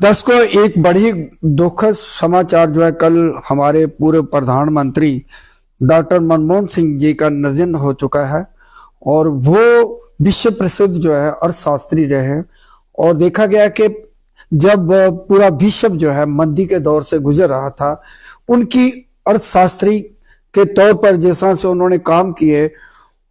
दर्शकों, एक बड़ी दुखद समाचार जो है, कल हमारे पूर्व प्रधानमंत्री डॉक्टर मनमोहन सिंह जी का निधन हो चुका है। और वो विश्व प्रसिद्ध जो है अर्थशास्त्री रहे। और देखा गया कि जब पूरा विश्व जो है मंदी के दौर से गुजर रहा था, उनकी अर्थशास्त्री के तौर पर जिस तरह से उन्होंने काम किए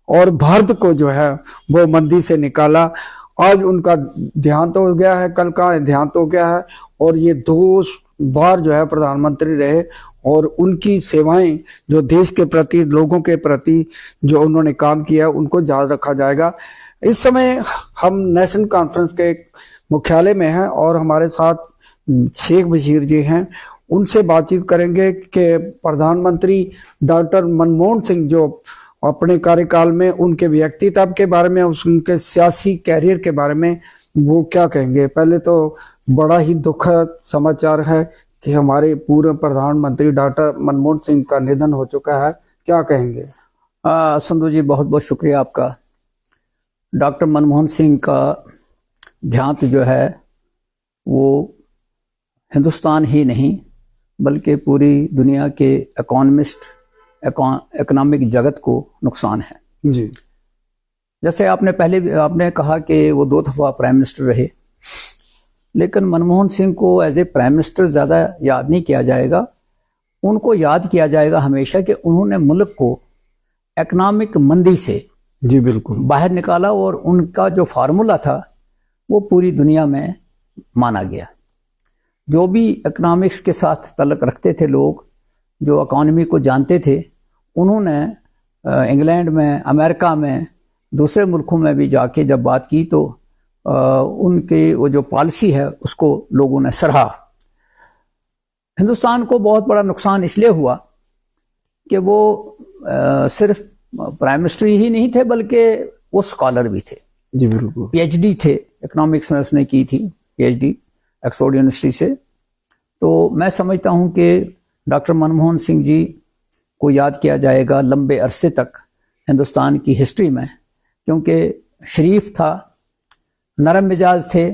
और भारत को जो है वो मंदी से निकाला। आज उनका देहांत हो गया है, कल का देहांत हो गया है। और ये 2 बार जो है प्रधानमंत्री रहे और उनकी सेवाएं जो देश के प्रति, लोगों के प्रति जो उन्होंने काम किया, उनको याद रखा जाएगा। इस समय हम नेशनल कॉन्फ्रेंस के मुख्यालय में हैं और हमारे साथ शेख बशीर जी हैं। उनसे बातचीत करेंगे कि प्रधानमंत्री डॉक्टर मनमोहन सिंह जो अपने कार्यकाल में उनके व्यक्तित्व के बारे में, उनके सियासी कैरियर के बारे में वो क्या कहेंगे। पहले तो बड़ा ही दुखद समाचार है कि हमारे पूर्व प्रधानमंत्री डॉक्टर मनमोहन सिंह का निधन हो चुका है, क्या कहेंगे। संधू जी, बहुत बहुत शुक्रिया आपका। डॉक्टर मनमोहन सिंह का देहांत जो है वो हिंदुस्तान ही नहीं बल्कि पूरी दुनिया के इकोनॉमिक जगत को नुकसान है जी। जैसे आपने कहा कि वो 2 दफा प्राइम मिनिस्टर रहे, लेकिन मनमोहन सिंह को एज ए प्राइम मिनिस्टर ज़्यादा याद नहीं किया जाएगा। उनको याद किया जाएगा हमेशा कि उन्होंने मुल्क को इकोनॉमिक मंदी से जी बिल्कुल बाहर निकाला और उनका जो फार्मूला था वो पूरी दुनिया में माना गया। जो भी इकोनॉमिक्स के साथ तल्लुक़ रखते थे लोग, जो इकॉनमी को जानते थे, उन्होंने इंग्लैंड में, अमेरिका में, दूसरे मुल्कों में भी जाके जब बात की तो उनके वो जो पॉलिसी है उसको लोगों ने सराहा। हिंदुस्तान को बहुत बड़ा नुकसान इसलिए हुआ कि वो सिर्फ प्राइम मिनिस्टर ही नहीं थे बल्कि वो स्कॉलर भी थे जी बिल्कुल। पीएचडी थे, इकोनॉमिक्स में उसने की थी पीएचडी ऑक्सफोर्ड यूनिवर्सिटी से। तो मैं समझता हूँ कि डॉक्टर मनमोहन सिंह जी को याद किया जाएगा लंबे अरसे तक हिंदुस्तान की हिस्ट्री में, क्योंकि शरीफ था, नरम मिजाज थे,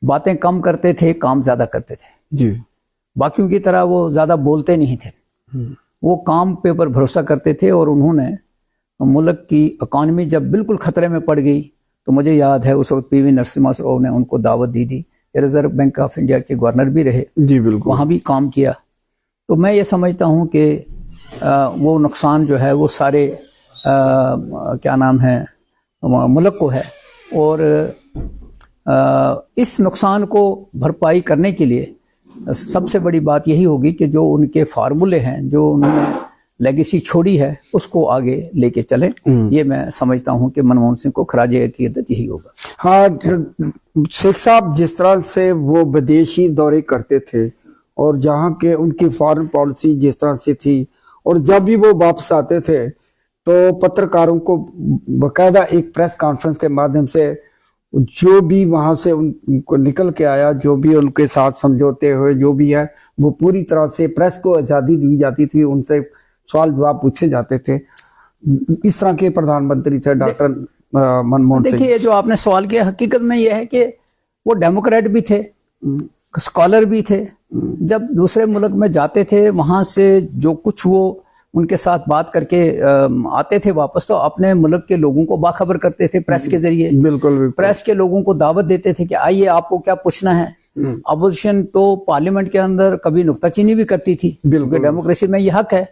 बातें कम करते थे, काम ज़्यादा करते थे जी। बाकियों की तरह वो ज़्यादा बोलते नहीं थे, वो काम पे ऊपर भरोसा करते थे। और उन्होंने मुल्क की इकॉनमी जब बिल्कुल ख़तरे में पड़ गई तो मुझे याद है उस वक्त पीवी नरसिम्हा राव ने उनको दावत दी थी। रिजर्व बैंक ऑफ इंडिया के गवर्नर भी रहे जी बिल्कुल, वहाँ भी काम किया। तो मैं ये समझता हूँ कि वो नुकसान जो है वो सारे क्या नाम है मुल्क को है। और इस नुकसान को भरपाई करने के लिए सबसे बड़ी बात यही होगी कि जो उनके फार्मूले हैं, जो उन्होंने लेगेसी छोड़ी है, उसको आगे लेके चले। ये मैं समझता हूँ कि मनमोहन सिंह को खराजे अकीदत यही होगा। हाँ शेख साहब, जिस तरह से वो विदेशी दौरे करते थे और जहाँ के उनकी फॉरेन पॉलिसी जिस तरह से थी, और जब भी वो वापस आते थे तो पत्रकारों को बकायदा एक प्रेस कॉन्फ्रेंस के माध्यम से जो भी वहां से उनको निकल के आया, जो भी उनके साथ समझौते हुए जो भी है, वो पूरी तरह से प्रेस को आज़ादी दी जाती थी, उनसे सवाल जवाब पूछे जाते थे। इस तरह के प्रधानमंत्री थे डॉक्टर मनमोहन सिंह। देखिए, जो आपने सवाल किया, हकीकत में यह है कि वो डेमोक्रेट भी थे, स्कॉलर भी थे। जब दूसरे मुल्क में जाते थे, वहां से जो कुछ वो उनके साथ बात करके आते थे वापस, तो अपने मुल्क के लोगों को बाखबर करते थे प्रेस के जरिए। बिल्कुल। प्रेस के लोगों को दावत देते थे कि आइए, आपको क्या पूछना है। अपोजिशन तो पार्लियामेंट के अंदर कभी नुक्ताचीनी भी करती थी, क्योंकि डेमोक्रेसी में ये हक है।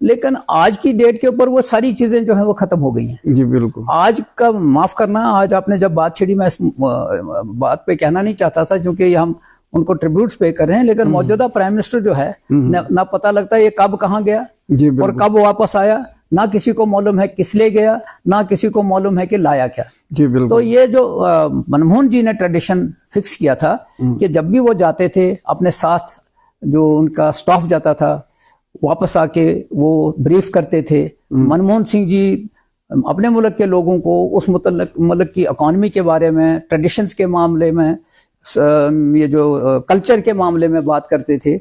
लेकिन आज की डेट के ऊपर वो सारी चीजें जो है वो खत्म हो गई हैं जी बिल्कुल। आज का माफ करना, आज आपने जब बात छेड़ी, मैं इस बात पे कहना नहीं चाहता था क्योंकि हम उनको ट्रिब्यूट्स पे कर रहे हैं, लेकिन मौजूदा प्राइम मिनिस्टर जो है ना पता लगता ये कब कहाँ गया और कब वापस आया, ना किसी को मालूम है किस ले गया, ना किसी को मालूम है कि लाया क्या जी बिल्कुल। तो ये जो मनमोहन जी ने ट्रेडिशन फिक्स किया था कि जब भी वो जाते थे, अपने साथ जो उनका स्टाफ जाता था, वापस आके वो ब्रीफ करते थे। मनमोहन सिंह जी अपने मुल्क के लोगों को उस मुल्क की इकॉनमी के बारे में, ट्रेडिशंस के मामले में, ये जो कल्चर के मामले में बात करते थे।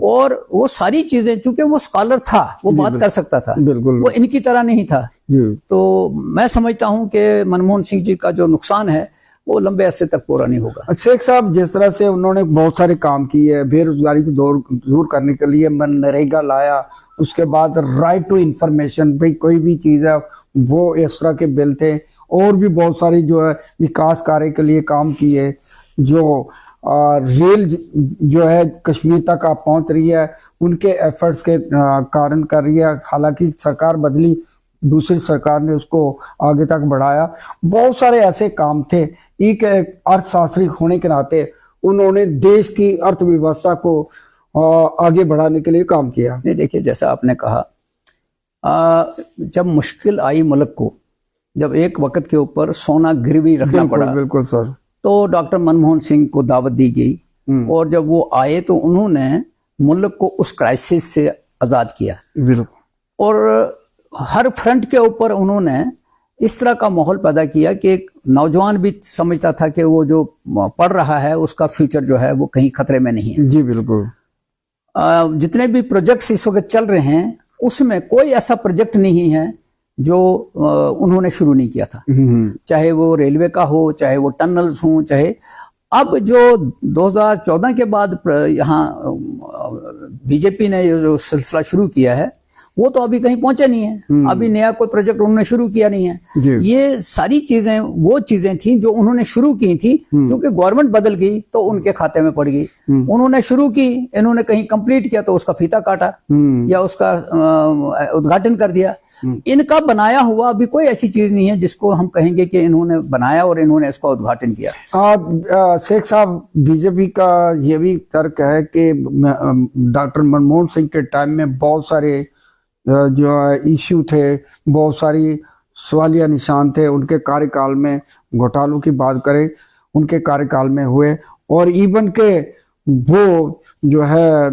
और वो सारी चीजें, चूंकि वो स्कॉलर था, वो बात कर सकता था, वो इनकी तरह नहीं था। तो मैं समझता हूं कि मनमोहन सिंह जी का जो नुकसान है वो लंबे अरसे तक पूरा नहीं होगा। शेख साहब, जिस तरह से उन्होंने बहुत सारे काम किए, बेरोजगारी को दूर करने के लिए मनरेगा लाया, उसके बाद राइट टू इंफॉर्मेशन, भाई कोई भी चीज है वो इस तरह के बिल थे, और भी बहुत सारी जो है विकास कार्य के लिए काम किए, जो रेल जो है कश्मीर तक आप पहुंच रही है उनके एफर्ट्स के कारण कर रही है। हालांकि सरकार बदली, दूसरी सरकार ने उसको आगे तक बढ़ाया। बहुत सारे ऐसे काम थे। एक अर्थशास्त्री होने के नाते उन्होंने देश की अर्थव्यवस्था को आगे बढ़ाने के लिए काम किया। नहीं, देखिए जैसा आपने कहा, जब मुश्किल आई मुल्क को, जब एक वक्त के ऊपर सोना गिरवी रखना पड़ा, बिल्कुल सर, तो डॉक्टर मनमोहन सिंह को दावत दी गई और जब वो आए तो उन्होंने मुल्क को उस क्राइसिस से आज़ाद किया। बिल्कुल। और हर फ्रंट के ऊपर उन्होंने इस तरह का माहौल पैदा किया कि एक नौजवान भी समझता था कि वो जो पढ़ रहा है उसका फ्यूचर जो है वो कहीं खतरे में नहीं है। जी बिल्कुल। जितने भी प्रोजेक्ट्स इस वक्त चल रहे हैं उसमें कोई ऐसा प्रोजेक्ट नहीं है जो उन्होंने शुरू नहीं किया था, चाहे वो रेलवे का हो, चाहे वो टनल्स हो, चाहे अब जो 2014 के बाद यहाँ बीजेपी ने जो सिलसिला शुरू किया है वो तो अभी कहीं पहुंचा नहीं है। अभी नया कोई प्रोजेक्ट उन्होंने शुरू किया नहीं है। ये सारी चीजें वो चीजें थी जो उन्होंने शुरू की थी, क्योंकि गवर्नमेंट बदल गई तो उनके खाते में पड़ गई। उन्होंने शुरू की, इन्होंने कहीं कंप्लीट किया तो उसका फीता काटा या उसका उद्घाटन कर दिया। इनका बनाया हुआ अभी कोई ऐसी चीज नहीं है जिसको हम कहेंगे कि इन्होंने बनाया और इन्होंने इसका उद्घाटन किया। शेख साहब, बीजेपी का ये भी तर्क है कि डॉक्टर मनमोहन सिंह के टाइम में बहुत सारे जो इश्यू थे, बहुत सारी सवालिया निशान थे उनके कार्यकाल में। घोटालों की बात करें, उनके कार्यकाल में हुए, और इवन के वो जो है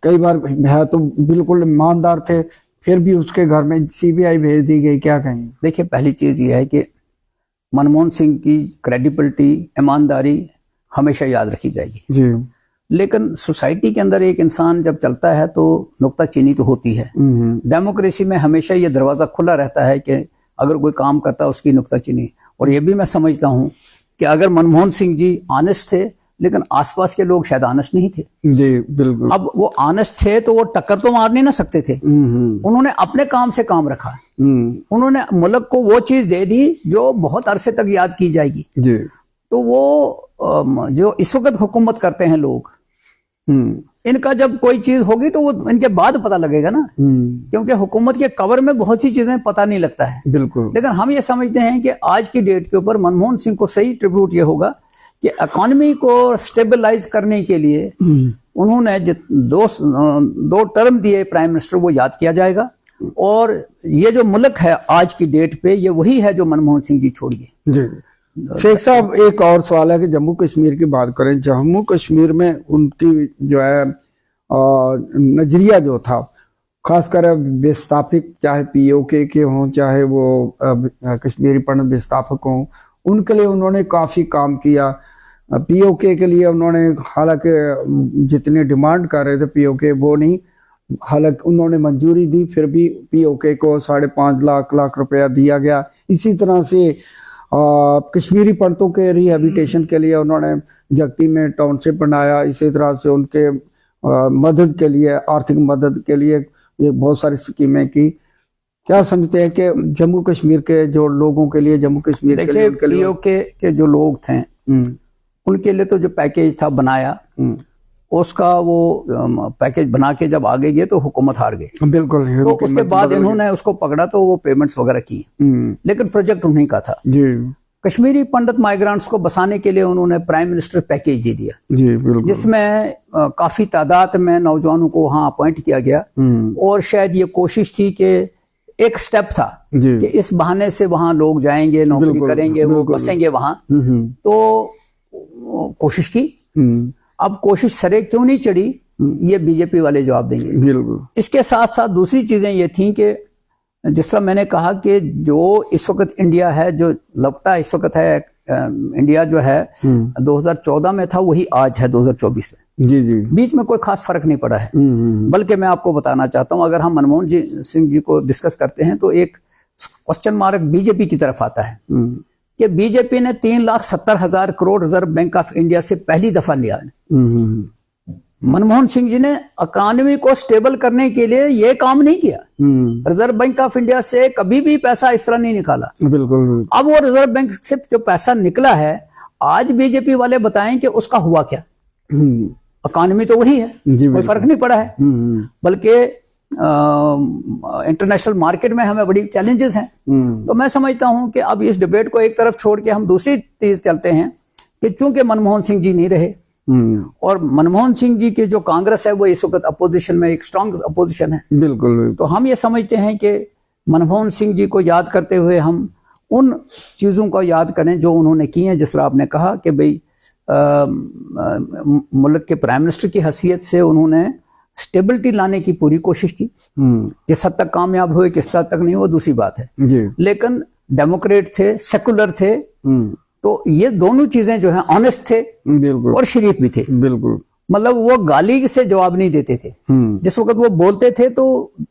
कई बार है तो बिल्कुल ईमानदार थे, फिर भी उसके घर में सीबीआई भेज दी गई। क्या कहेंगे? देखिए, पहली चीज ये है कि मनमोहन सिंह की क्रेडिबिलिटी, ईमानदारी हमेशा याद रखी जाएगी जी। लेकिन सोसाइटी के अंदर एक इंसान जब चलता है तो नुक्ताचीनी तो होती है। डेमोक्रेसी में हमेशा ये दरवाजा खुला रहता है कि अगर कोई काम करता है उसकी नुक्ताचीनी। और ये भी मैं समझता हूँ कि अगर मनमोहन सिंह जी ऑनेस्ट थे, लेकिन आसपास के लोग शायद ऑनेस्ट नहीं थे। जी बिल्कुल। अब वो ऑनेस्ट थे तो वो टक्कर तो मार नहीं ना सकते थे। उन्होंने अपने काम से काम रखा। उन्होंने मुल्क को वो चीज दे दी जो बहुत अरसे तक याद की जाएगी। जी। तो वो जो इस वक्त हुकूमत करते हैं लोग, इनका जब कोई चीज होगी तो वो इनके बाद पता लगेगा ना, क्योंकि हुकूमत के कवर में बहुत सी चीजें पता नहीं लगता है। बिल्कुल। लेकिन हम ये समझते हैं कि आज की डेट के ऊपर मनमोहन सिंह को सही ट्रिब्यूट ये होगा कि इकोनॉमी को स्टेबलाइज करने के लिए उन्होंने दो टर्म दिए प्राइम मिनिस्टर, वो याद किया जाएगा। और ये जो मुल्क है आज की डेट पे, ये वही है जो मनमोहन सिंह जी छोड़ गए। जी। शेख साहब, एक और सवाल है कि जम्मू कश्मीर की बात करें, जम्मू कश्मीर में उनकी जो है नजरिया जो था, खासकर विस्थापित, चाहे पीओके के हों, चाहे वो कश्मीरी पंडित विस्थापक हों, उनके लिए उन्होंने काफी काम किया। पीओके के लिए उन्होंने, हालांकि जितनी डिमांड कर रहे थे पीओके वो नहीं, हालांकि उन्होंने मंजूरी दी, फिर भी पीओके को 5.5 लाख रुपया दिया गया। इसी तरह से कश्मीरी पंडितों के रिहेबिलिटेशन के लिए उन्होंने जगती में टाउनशिप बनाया। इसी तरह से उनके मदद के लिए, आर्थिक मदद के लिए ये बहुत सारी स्कीमें की। क्या समझते हैं कि जम्मू कश्मीर के जो लोगों के लिए, जम्मू कश्मीर के लिए, पीओके के जो लोग थे उनके लिए तो जो पैकेज था बनाया, उसका वो पैकेज बना के जब आगे गए तो हुकूमत हार गई। बिल्कुल। तो उसके बाद इन्होंने उसको पकड़ा तो वो पेमेंट्स वगैरह की, लेकिन प्रोजेक्ट उन्हीं का था। जी। कश्मीरी पंडित माइग्रेंट्स को बसाने के लिए उन्होंने प्राइम मिनिस्टर पैकेज दे दिया। जी बिल्कुल। जिसमें काफी तादाद में नौजवानों को वहां अपॉइंट किया गया। और शायद ये कोशिश थी कि एक स्टेप था कि इस बहाने से वहां लोग जाएंगे, नौकरी करेंगे, वो बसेंगे वहां। तो कोशिश की। अब कोशिश सरे क्यों नहीं चढ़ी, ये बीजेपी वाले जवाब देंगे। बिल्कुल। इसके साथ साथ दूसरी चीजें ये थी कि जिस तरह मैंने कहा कि जो इस वक्त इंडिया है, जो लगता है इस वक्त है इंडिया जो है 2014 में था, वही आज है 2024 में। जी जी। बीच में कोई खास फर्क नहीं पड़ा है। बल्कि मैं आपको बताना चाहता हूं, अगर हम मनमोहन सिंह जी को डिस्कस करते हैं तो एक क्वेश्चन मार्क बीजेपी की तरफ आता है कि बीजेपी ने 3,70,000 crore reserve bank of India से पहली दफा लिया है। मनमोहन सिंह जी ने इकोनॉमी को स्टेबल करने के लिए ये काम नहीं किया। रिजर्व बैंक ऑफ इंडिया से कभी भी पैसा इस तरह नहीं निकाला। बिल्कुल। अब वो रिजर्व बैंक से जो पैसा निकला है, आज बीजेपी वाले बताएं कि उसका हुआ क्या। इकोनॉमी तो वही है, कोई फर्क नहीं पड़ा है, बल्कि इंटरनेशनल मार्केट में हमें बड़ी चैलेंजेस हैं। तो मैं समझता हूं कि अब इस डिबेट को एक तरफ छोड़ के हम दूसरी चीज चलते हैं कि चूंकि मनमोहन सिंह जी नहीं रहे और मनमोहन सिंह जी की जो कांग्रेस है वो इस वक्त अपोजिशन में एक स्ट्रांग अपोजिशन है। बिल्कुल। तो हम ये समझते हैं कि मनमोहन सिंह जी को याद करते हुए हम उन चीजों को याद करें जो उन्होंने की हैं। जिस तरह आपने कहा कि भाई मुल्क के प्राइम मिनिस्टर की हैसियत से उन्होंने स्टेबिलिटी लाने की पूरी कोशिश की। किस हद तक कामयाब हुए, किस हद तक नहीं, वो दूसरी बात है जी। लेकिन डेमोक्रेट थे, सेकुलर थे, तो ये दोनों चीजें जो है ऑनेस्ट थे बिल्कुल और शरीफ भी थे। बिल्कुल। मतलब वो गाली से जवाब नहीं देते थे। जिस वक्त वो बोलते थे तो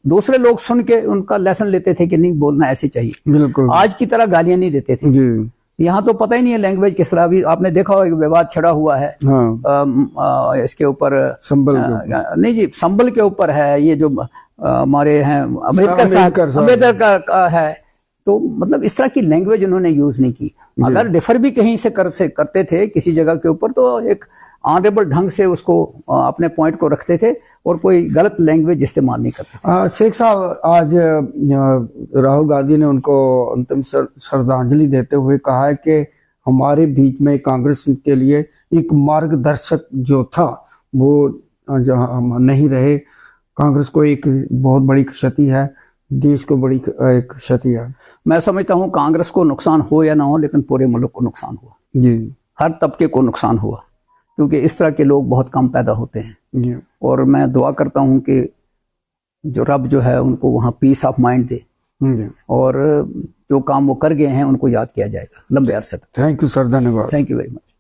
दूसरे लोग सुन के उनका लेसन लेते थे कि नहीं बोलना ऐसे चाहिए। बिल्कुल। आज की तरह गालियां नहीं देते थे जी। यहाँ तो पता ही नहीं है लैंग्वेज किस तरह। अभी आपने देखा होगा विवाद छिड़ा हुआ है। हाँ। इसके ऊपर संबल नहीं जी, संबल के ऊपर है। ये जो हमारे हैं अम्बेडकर का है, तो मतलब इस तरह की लैंग्वेज उन्होंने यूज नहीं की। अगर डिफर भी कहीं से करते थे किसी जगह के ऊपर तो एक ऑनरेबल ढंग से उसको अपने पॉइंट को रखते थे और कोई गलत लैंग्वेज इस्तेमाल नहीं करते थे। शेख साहब, आज राहुल गांधी ने उनको अंतिम श्रद्धांजलि देते हुए कहा है कि हमारे बीच में कांग्रेस के लिए एक मार्गदर्शक जो था वो जो हम नहीं रहे। कांग्रेस को एक बहुत बड़ी क्षति है, देश को बड़ी एक क्षति है। मैं समझता हूँ कांग्रेस को नुकसान हो या ना हो, लेकिन पूरे मुल्क को नुकसान हुआ जी। हर तबके को नुकसान हुआ, क्योंकि इस तरह के लोग बहुत कम पैदा होते हैं जी। और मैं दुआ करता हूँ कि जो रब जो है उनको वहाँ पीस ऑफ माइंड दे और जो काम वो कर गए हैं उनको याद किया जाएगा लंबे अरसे तक। थैंक यू सर, धन्यवाद। Thank you very much.